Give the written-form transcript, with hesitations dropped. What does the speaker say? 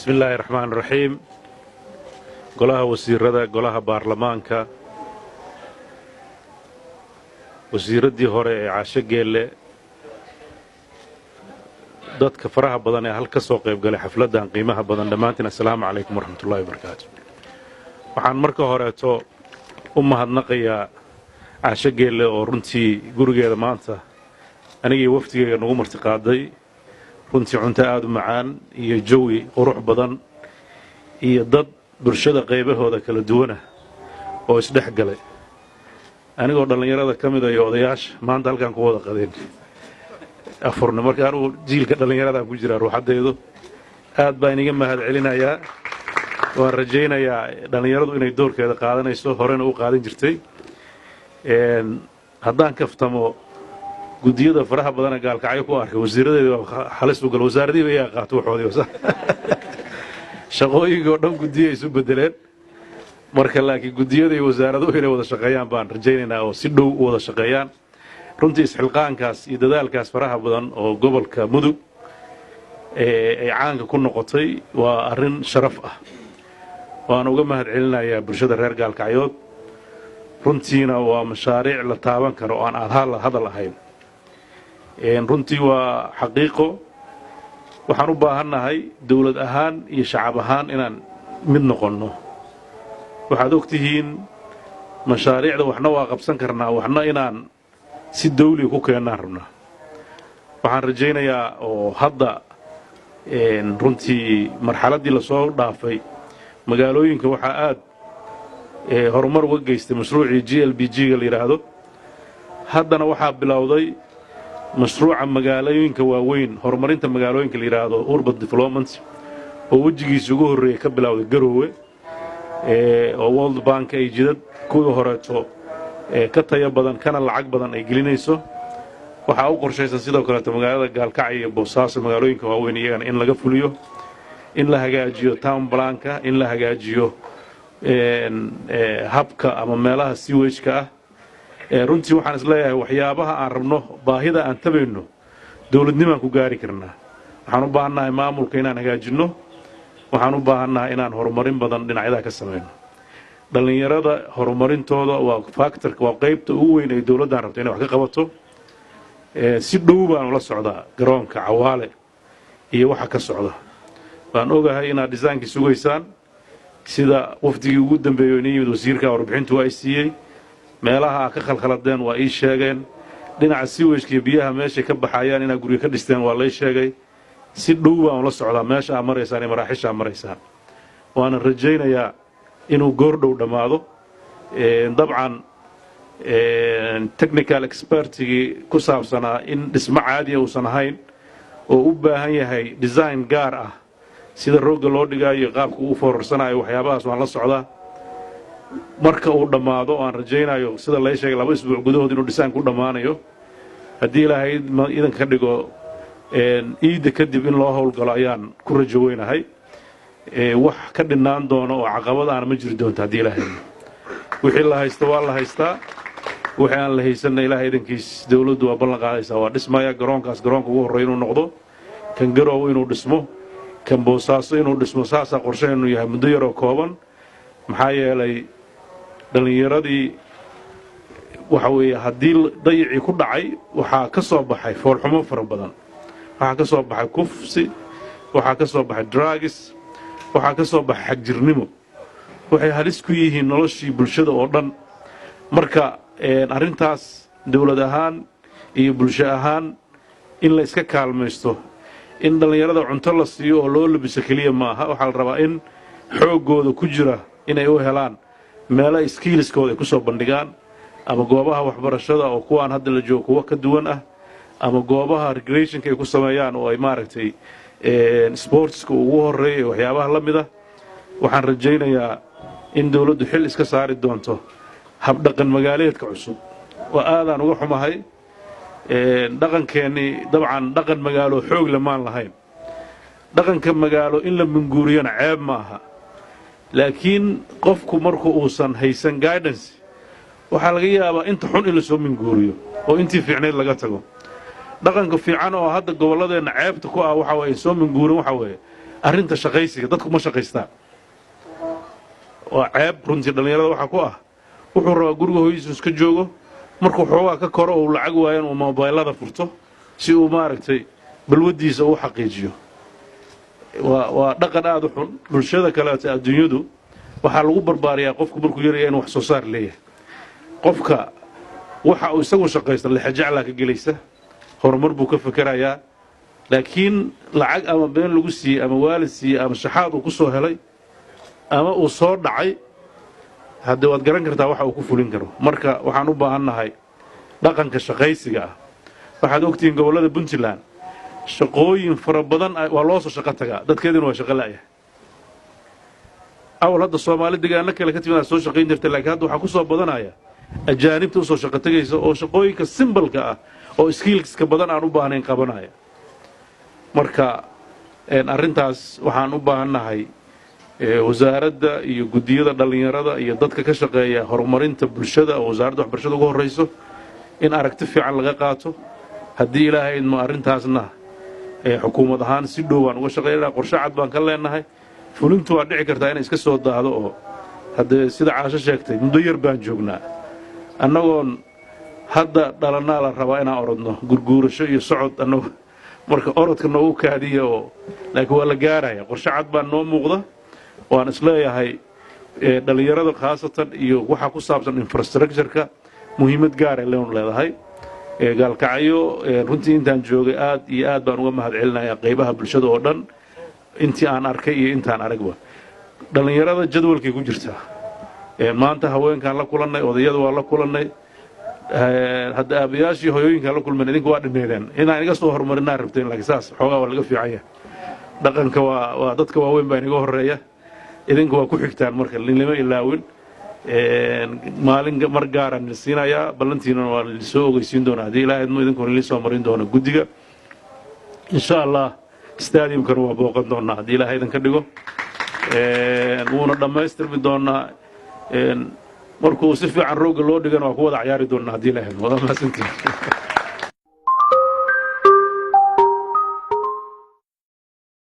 بسم الله الرحمن الرحيم golaha wasiirada golaha baarlamaanka wasiiradii hore ee caasho geelle dadka faraha badan ee halka soo qayb galay xafladan qiimaha badan dhamaantiin assalaamu calaykum waraxmatullaahi wabarakaatu waxaan marka horeeto u mahadnaqayaa caasho geelle oo runtii gurigeeda maanta anigii waftigeyga nagu martiqaaday runtii cunto aad u macaan iyo jawi qurux badan iyo dad bulshada qaybahooda kala duwana oo isdhex galay anigoo dhalinyarada ka mid ah iyo odayaasha maanta halkan ku wada qadeen afurna marka anigu jiilka dhalinyarada ku jira ruuxadeedu aad baan iga mahad celinayaa waan rajaynayaa dhalinyaradu inay doorkeeda qaadanayso horena u qaadan jirtay haddaan kaftamo gudiyada faraha badan ee gaalkacyo ku arkay wasiiradeeda halis u gal wasaaradii bay qaato waxoodii shaqooyinkoo dhan gudiyay isu bedeleen marka laakiin gudiyada iyo wasaaraduhu inay wada shaqeeyaan baan rajaynaynaa oo si dhow u wada shaqeeyaan runtii isxilqaankaas iyo dadaalkaas faraha badan oo gobolka mudug ay caanka ku noqotay waa arrin sharaf ah waan uga mahad celinayaa bulshada reer gaalkacyood runtiina waa mashaariic la taaban karo oo aan hadal ahayn runtii waa xaqiiqo waxaan u baahannahay dawlad ahaan iyo shacab ahaan inaan mid noqonno waxaad og tihiin mashaariicda waxna waa qabsan karnaa waxna inaan si dawliga ku keennaan rabnaa waxaan rajaynayaa oo hadda runtii marxaladdii lasoo dhaafay magaalooyinka waxaa aad horumar uga geystay mashruucii GLBG-ga la yidhaahdo haddana waxaa bilowday mashruuca magaalooyinka waaweyn horumarinta magaalooyinka la yidhaahdo urban development oo wejigiisa ugu horreeyay ka bilowday garoowe oo world bank ay jidad kuwii horeeto ka tayo badan kana lacag badan ay gelinayso waxaa u qorshaysan sidoo kaleeto magaalada gaalkacyo iyo boosaaso magaalooyinka waaweyn iyagana in laga fuliyo in la hagaajiyo town planka in la hagaajiyo habka ama meelaha sewage-ka ah runtii waxaan isleeyahay waxyaabaha aan rabno baahida aan tabayno dawladnimaan ku gaari karnaa waxaan u baahannahay maamulka inaan hagaajinno waxaan u baahannahay inaan horumarin badan dhinacyadaha ka samayno dhallinyarada horumarintooda waa factorka waa qaybta ugu weyn ee dawladdan rabto inay wax ka qabato si dhow baan ula socdaa garoonka cawaale iyo waxa ka socda waan ogahay inaad dhisaankii sugaysaan sida wafdigii ugu dambeeyey inay yimid wasiirka warbixintu ay siiyey meelaha ka khalkhaladeen waa ii sheegeen dhinaca siwejka iyo biyaha meeshay ka baxayaan inaad guriga ka dhisteen waa lay sheegay si dhow baan ula socdaa meesha aad maraysaan iyo maraaxisha aad maraysaan waana rajaynayaa inuu goordhow dhammaado dabcan technical expertigii ku saabsanaa in dhismo caadiya uusan ahayn oo u baahan yahay design gaar ah sida roogga loo dhigaayo qaabka uu foorarsanayo waxyaabahaas waan la socdaa marka uu dhammaado aan rajaynayo sida lay sheegay 2 isbuuc gudahood inuu dhisaan ku dhammaanayo haddii ilaahay idan ka dhigo iida kadib in loo howlgalo ayaan ku rajo weynahay wax ka dhinaan doono oo caqabad aan ma jiri doonto haddii ilaahay wixii la haysto waa la haystaa wixii aan la haysanna ilaahay idankiis dawladdu waa ballan qaadaysaa waa dhismaya garoonkaas garoonka ugu horreeya inuu noqdo kan garoowe inuu dhismo kan boosaaso inuu dhismo saasaa qorshaynu yahay muddo yaroo kooban maxaa yeelay dhallinyaradii waxa weeye haddii dayicii ku dhacay waxaa ka soo baxay foolxumo fara badan waxaa ka soo baxay kufsi waxaa ka soo baxay dragis waxaa ka soo baxay xagjirnimo waxay halis ku yihiin noloshii bulshada oo dhan marka arrintaas dawlad ahaan iyo bulsho ahaan in la iska kaalmaysto in dhallinyarada cunto la siiyo oo loo labiso keliya maaha waxaa la rabaa in xooggooda ku jira inay u helaan meelo skiiliskooda ay ku soo bandhigaan ama goobaha waxbarashada oo kuwaan hadda la joogo kuwa ka duwan ah ama goobaha recreationka ay ku sameeyaan oo ay maaragtay sportska ugu horreeya waxyaabaha la mid ah waxaan rajaynayaa in dawladdu xil iska saari doonto habdhaqan magaaleedka cusub waa aadaan uga xumahay dhaqankeennii dabcan dhaqan magaalo xoog lamaan lahayn dhaqanka magaalo in la minguuriyana ceeb ma aha laakiin qofku marku uusan haysan guidance waxaa laga yaabaa inta xun in la soo minguuriyo oo intii fiicneed laga tago dhaqanka fiican oo hadda goboladeenna ceebta ku ah waxa weeye soo minguurin waxa weeye arrinta shaqaysiga dadku ma shaqaystaan waa ceeb runtii dhallinyarada waxaa ku ah wuxuu rabaa guriga hooyadiisu iska joogo markuu xoogaa ka koro uu lacag waayan uu mobaylada furto si uu maaragtay balwadiisa uu xaqiijiyo waa dhaqan aad u xun bulshada kaleeta adduunyadu waxaa lagu barbaariyaa qofku markuu yaraya inuu wax soo saar leeyahay qofka waxa uu isagu shaqaysta lixajaclaa ka gelaysa horumar buu ka fakerayaa laakiin lacag ama been lagu siiyey ama waalid siiyey ama shaxaad uu ku soo helay ama uu soo dhacay haddii waad garan kartaa waxa uu ku fulin karo marka waxaan u baahannahay dhaqanka shaqaysiga ah waxaad ogtihiin gobollada puntland shaqooyin fara badan waa loo soo shaqo tagaa dadkeeduna waa shaqo la'yahay awal hadda soomaali deegaano kale ka timid soo shaqayn jirtay laakiin hadda waxaa ku soo badanaya ajaanibta u soo shaqo tagaysa oo shaqooyinka simbalka ah oo skillska badan aan u baahnayn qabanaya marka arrintaas waxaan u baahannahay wasaaradda iyo guddiyada dhallinyarada iyo dadka ka shaqeeya horumarinta bulshada oo wasaaradda waxbarashada ugu horrayso in aragti fiican laga qaato haddii ilaahay idmo arrintaasna xukuumad ahaan si dhow baan uga shaqaynaa qorshe cad baan ka leenahay fulintu waa dhici kartaa inay iska soo daahdo oo haddee sida caasho sheegtay muddo yar baan joognaa annagoon hadda dhalannaa la rabaa inaan orodno gurguurasho iyo socod annago marka orodka noogu kaadiya oo laakiin waa la gaaraya qorshe cad baa noo muuqda waan isleeyahay dhallinyarada khaasatan iyo waxa ku saabsan infrastructure-ka muhiimad gaara leenu leedahay gaalkacyo runtii intaan joogay aad iyo aad baan uga mahad celinayaa qaybaha bulshada oo dhan intii aan arkay iyo intaan aragba dhallinyarada jadwalkay ku jirtaa maanta haweenkaan la kulannay odayada waa la kulannay hadda aabayaashii hoyooyinkaan la kulmeen idinku waa dhineedeen inaan iga soo horumarinaa rabteen laakiin saas xoogaa waa laga fiican yahay dhaqanka waa dadka waaweyn baa inaga horreeya idinku waa ku xigtaan marka lama ilaawin maalin mar gaaraan la siinayaa ballantiina waa la soo ogeysiin doonaa haddii ilaahay idmo idinkuna la soo marin doono guddiga insha allah stadiumkana waa booqan doonaa haddii ilaahay idinka dhigo wuuna dhammaystirmi doonaa markuu si fiican roogga loo dhigana waa ku wada cayaari doonaa haddii ilaahay idmo waa mahadsantihiin